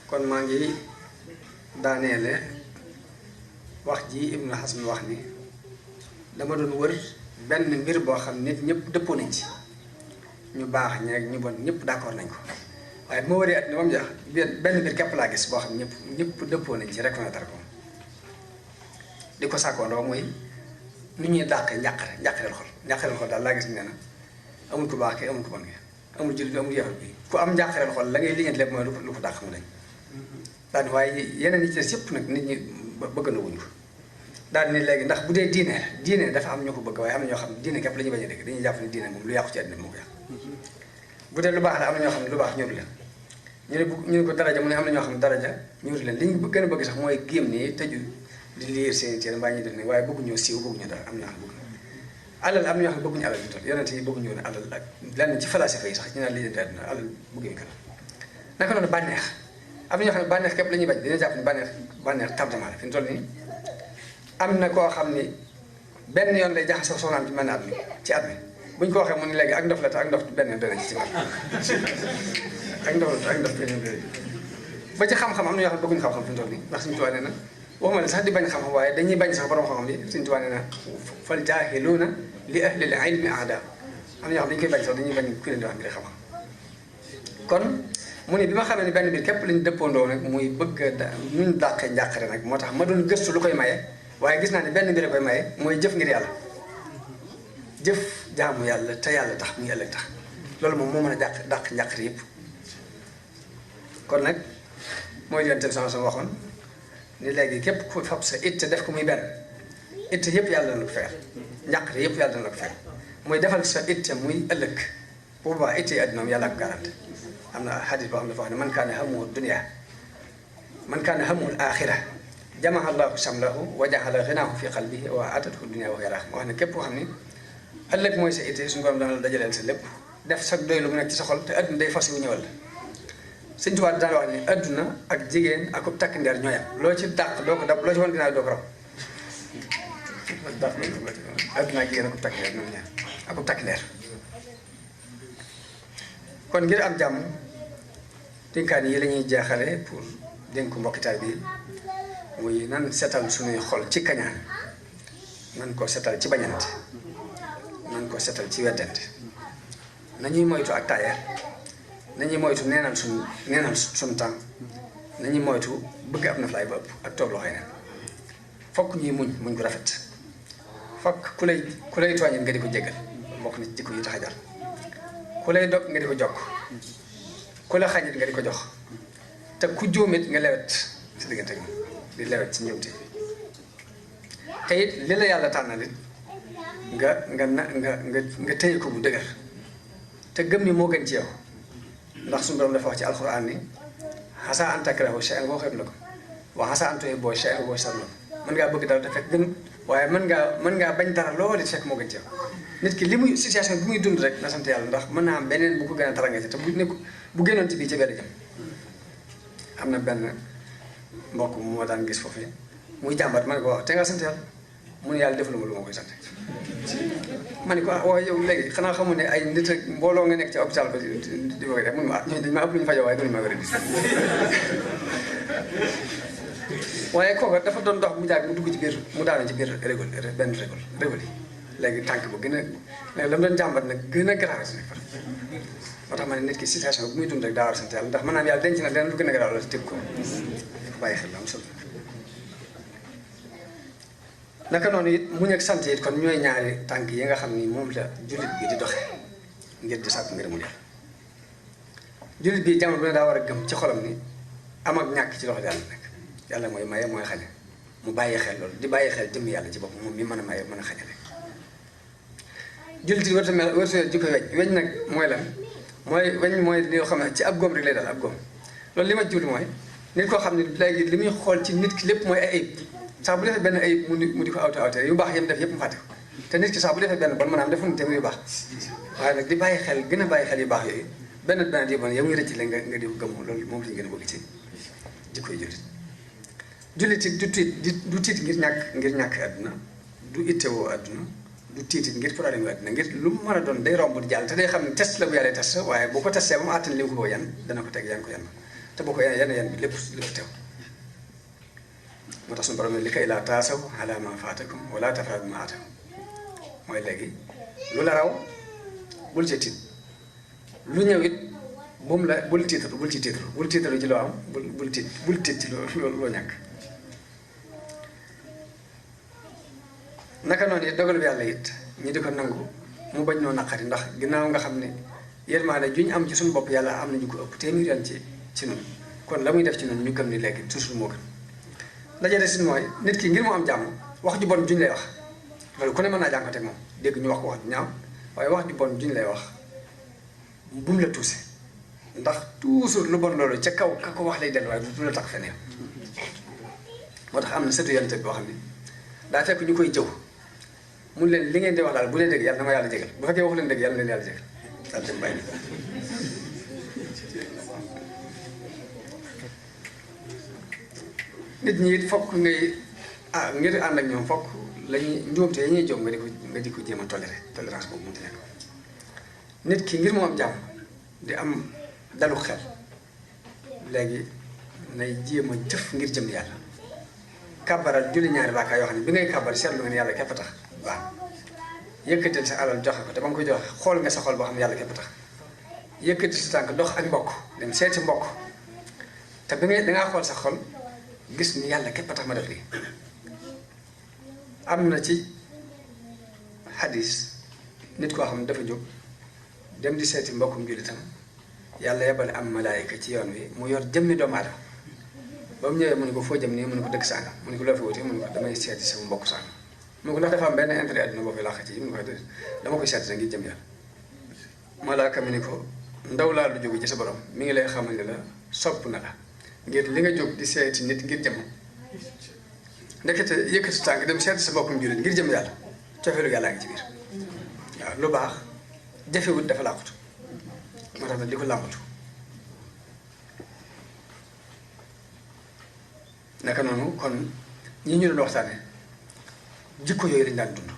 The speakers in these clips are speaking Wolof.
kon maa ngi daaneele wax ji Ibnu Hazm wax ni dama doon wër benn mbir boo xam nit ñëpp dëppoo nañ ci ñu baax ñeeg ñu bon ñëpp d'accord nañ ko waaye bu ma wëree at ni moom jax benn mbir képp laa gis boo xam ñëpp dëppoo nañ ci reconnaître ko di ko sàkkoondoo mooy nu ñuy dàqee njàqareel xol daal laa gis nee na amul ku baax ki amul ku bon ki amul jullit bi amul yéefar bi ku am njàqareel xol la ngay liggéey lépp mooy lu ko dàq mu dañ daal waaye yeneen yi ci des yëpp nag nit ñi bëgg na wuñ ko daal ni léegi ndax bu dee diine dafa am ñoo ko bëgg waaye am na ñoo xam ne diine képp la ñuy bañ a dégg dañuy jàpp ne diine moom lu yàqu ci àddina moo ko yàq bu dee lu baax la am na ñoo xam ne lu baax ñëru leen ñu ne ko daraja mu ne am na ñoo xam ne daraja ñëru leen li ñu gën a bëgg sax mooy géem nii tëju di liir seen téere mbaa ñuy def ne waaye bëgguñoo siiw bëgguñu dara am na bëgg alal am na ñoo xam ne bëgguñu alal ñu toll yonent yi bëgguñu woon alal ak lenn ci falasifa yi sax ñu naan li leen àddina alal bëgguñu kan naka noonu bànneex am na ñoo xam ne bànneex képp la ñuy bañ dañoo jàpp ne bànneex tardement la fi mu toll nii am na koo xam ni benn yoon lay jaxasoo soxnaam ci mën a at mi buñ ko waxee mu ne léegi ak ndof la te ak ndof benn yoon dana ci man ak ndof la te ak ndof benn yoon dana ba ci xam-xam am na ñoo xam ne bëgguñu xam-xam fi mu toll nii ndax Sëñ Tuubaa nee na waxuma la sax di bañ xam-xam waaye dañuy bañ sax borom xam-xam bi Sëñ Tuubaa nee na fal jaahiluuna li ahlil ilmi a'daa am na ñoo xam dañu koy bañ sax dañuy bañ ku leen di wax ngir xam-xam kon mu ne bi ma xamee ne benn bi képp lañu dëppandoo nag muy bëgg nuñ dàqee njàqare nag moo tax ma doon gëstu lu koy maye waaye gis naa ne benn mbir koy maye mooy jëf ngir yàlla jëf jaamu yàlla te yàlla tax muy ëllëg tax loolu moom moo mën a dàq njàqare yëpp kon nag mooy leen tam sama waxoon ni léegi képp ku fab sa itte def ko muy benn itte yëpp yàlla dana ko fegal njàqare yëpp yàlla dana ko fegal mooy defal sa itte muy ëllëg bu boobaa itte yi àddina moom yàlla ko garanti am na xadis boo xam ne dafa wax ne man kaana hammuhu dunya man kaana hammuhu al-aaxira jama'a Allahu shamlahu wa ja'ala ghinaahu fi qalbihi wa aatathu dunya wa hiya raaxima wax ne képp koo xam ni ëllëg mooy sa itte suñu borom dana la dajaleel sa lépp def sa doylu mu nekk ci sa xol te adduna day fas yu ñëwal la Sëñ Tuubaa daan wax ni adduna ak jigéen ak takk ndeer ñoo yam loo ci dàq doo ko dab loo ci wan ginnaaw doo ko raw adduna ak jigéen ak takk ndeer ñoom ñaar ak takk ndeer kon ngir am jàmm dénkaan yi la ñuy jaaxale pour dénk mbokkitaay bi muy nan setal suñuy xol ci kañaan nan ko setal ci bañante nan ko setal ci weddante nañuy moytu ak taayal nañuy moytu neenal suñu temps nañuy moytu bëgg am na flaay ba ëpp ak toog loxoy neen fokk ñuy muñ ko rafet fokk ku lay tooñit nga di ko jéggal bokk na ci jikko yi tax a jar ku lay dog nga di ko jokk ku la xañit nga di ko jox te ku jóomit nga lewet si diggante gi di lewet ci ñëwte te it li la yàlla tànnalit nga téye ko bu dëgër te gëm ni moo gën ci yow ndax suñu borom dafa wax ci alxuraan ni xasaa an takrahu shay'an wa xayrun lakum wa xasaa an tuhibbu shay'an wa huwa sharrun lakum mën ngaa bëgg dara te fekk gën waaye mën ngaa bañ dara loolu it fekk moo gën ci yow nit ki li muy situation bi muy dund rek na sant yàlla ndax mën naa am beneen bu ko gën a tara nga ci te bu génnoon ci bii ci benn jëm am na benn mbokk moo daan gis foofu muy jàmbat ma ne ko wax te nga sant yàlla mu ne yàlla defaluma lu ma koy sant ma ne ko waaye yow léegi xanaa xamul ne ay nit ak mbooloo nga nekk ci hôpital ba di ko def mun ma ñooñu dañ ma ëpp lu ñu fajoo waaye mënuñu ma wér bis waaye kooku dafa doon dox mu jàgg mu dugg ci biir mu daanu ci biir benn régol yi léegi tànk ba gën a léegi la mu doon jàmbat nag gën a grave si nekk moo tax ma ne nit ki situation bu muy dund rek daa war a sant yàlla ndax mën naa yàlla denc na leneen lu gën a grave la teg ko bàyyi xel la am solo naka noonu it muñ ak sant it kon ñooy ñaari tànk yi nga xam ni moom la jullit bi di doxe ngir di sàkku ngir mu def jullit bi jamono bu ne daa war a gëm ci xolam ni am ak ñàkk ci loxo yàlla nekk yàlla mooy maye mooy xañe mu bàyyi xel loolu di bàyyi xel jëmm yàlla ci bopp moom mi mën a maye mën a xañale jullit yi warta jikko weñ nag mooy lan weñ mooy li xam ne ci ab góom rek lay dal ab góom loolu li ma jublu mooy nit koo xam ne léegi li muy xool ci nit ki lépp mooy ay ayib sax bu defee benn ayib mu di ko awte yu baax yam def yëpp mu fàtte ko te nit ki sax bu defee benn bon maanaam defuñu tamit yu baax waaye nag di bàyyi xel gën a bàyyi xel yu baax yooyu benn di bon yow ngi rëcc la nga di ko gëm loolu moom lañu gën a bëgg ci jikkoy jullit it du tiit ngir ñàkk àdduna du ittewoo àdduna du tiitit ngir problème yu àdduna ngir lu mu mën a doon day romb di jàll te day xam ne test la bu yàlla test waaye boo ko testé ba mu àttan li mu ko yan dana ko teg yan ko yan te boo ko yan bi lépp teew moo tax suñu borom ne li kay laa taasaw ala ma faatakum wala tafrahu ma atakum mooy léegi lu la raw bul ci tiit lu ñëw it moom la bul ci tiitaru ci loo am bul tiit ci loo ñàkk naka noonu it dogal bi yàlla it ñi di ko nangu mu bañ noo naqari ndax ginnaaw nga xam ne yërmaande juñ am ci suñu bopp yàlla am na ñu ko ëpp téeméer yoon ci noonu kon la muy def ci noonu ñu gëm ni léegi toujours moo gën la ca des mooy nit ki ngir mu am jàmm wax ju bon juñ lay wax loolu ku ne mën naa jànkuwanteeg moom dégg ñu wax ko wax ju ñaaw waaye wax ju bon juñ lay wax bu mu la tuuse ndax toujours lu bon loolu ca kaw ka ko wax lay dellu waaye du la tax feneen moo tax am na sëtu yonent bi boo xam ne daa fekk ñu koy jëw mun leen li ngeen di wax daal bu dee dëgg yàlla na ma yàlla jégal bu fekkee wax leen dëgg yàlla na leen yàlla jégal daal dem bàyyi nit ñi it fokk ngay ngir ànd ak ñoom fokk lañuy njuumte yi ñuy jóg nga di ko jéem a tolérance boobu mënti nekk nit ki ngir mu am jàmm di am dalu xel léegi nay jéem a jëf ngir jëm yàlla kàbbaral julli ñaari rakaa yoo xam ne bi ngay kàbbar seetlu nga ne yàlla képp tax waaw yëkkatil sa alal joxe ko te ba nga koy joxe xool nga sa xol boo xam ne yàlla képp tax yëkkatil sa tànk dox ak mbokk dem seeti mbokk te bi ngay dangaa xool sa xol gis ni yàlla képp tax ma def lii am na ci xadis nit koo xam ne dafa jóg dem di seeti mbokkum jullitam yàlla yebal am malaayika ci yoon wi mu yor jëmmi doomu aadama ba mu ñëwee mu ne ko foo jëm nii mu ne ko dëkk sàngam mu ne ko loo fi wuti mu ne ko damay seeti sama mbokk sàngam mu ne ko ndax dafa am benn intérêt adduna boo fi làq ci mu ne ko dama koy seeti ngir jëm yàlla malaaka mi ni ko ndaw laa lu jóge ci sa borom mi ngi lay xamal ne la sopp na la ngir li nga jóg di seeti nit ngir jëm ndekete yëkkati tànk dem seeti sa mbokkum jullit ngir jëm yàlla cofeelu yàllaa ngi ci biir waaw lu baax jafewut dafa làqutu moo tax nag di ko làmbatu naka noonu kon ñi ñu doon waxtaane jikko yooyu lañ daan dund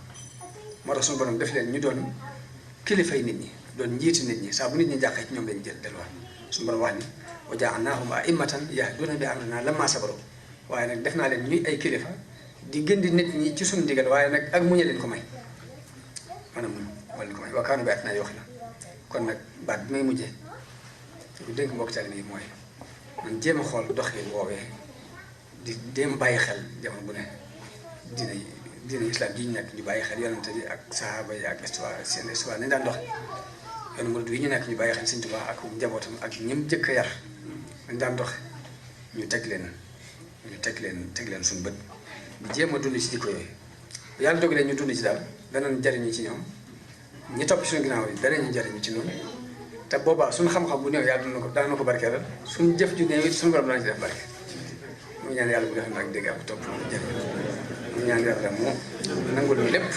moo tax suñu borom def leen ñu doon kilifay nit ñi doon njiiti nit ñi saa bu nit ñi jàqee ci ñoom lañ jël delluwaat suñu borom wax ni wa ja'alnaahum a'immatan yahduuna bi amrinaa lammaa sabaru waaye nag def naa leen ñuy ay kilifa di gindi nit ñi ci suñu ndigal waaye nag ak muñe leen ko may maanaam muñ moo leen ko may wa kaanu bi aayatinaa yuuqinuun kon nag baat bi may mujjee bu dénk mbokk taalibe yi mooy man jéem a xool doxin woowee di jéem bàyyi xel jamono bu ne diine islam ji ñu nekk ñu bàyyi xel yonente bi ak sahaaba yi ak histoire seen histoire nañ daan doxe yoonu murid yi ñu nekk ñu bàyyi xel Sëñ Tuubaa ak njabootam ak ñim jëkk a yar nañ daan doxe ñu teg leen suñu bët di jéem a dund ci jikko yooyu yàlla dogalee ñu dund ci daal danañ jariñu ci ñoom ñi topp suñu ginnaaw yi danañu jariñu ci noonu te boobaa suñu xam-xam bu néew yàlla dana ko barkeelal suñu jëf ju néew it suñu borom dana ci def barke mu ñaan yàlla bu def nag dégg ak topp jëf mu ñaan yàlla mu nangul ñu lépp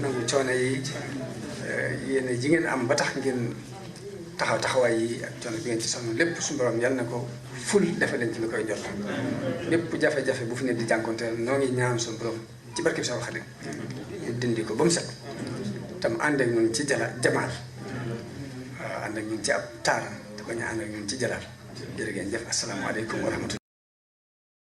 nangul coono yi yéen ji ngeen am ba tax ngeen taxawaay yi ak coono bi ngeen ci sonn lépp suñu borom yàlla na ko ful defe leen ci lu koy jot lépp jafe-jafe bu fi ne di jànkonteel noo ngi ñaan suñu borom ci barke bi sa Xaadim ñu dindi ko ba mu set tam ànd ak ñun ci jamaal waaw ànd ak ñun ci ab taaram te ko ñu ànd ak ñun ci jalaal jërë ngeen jëf asalaamaaleykum wa rahmatulah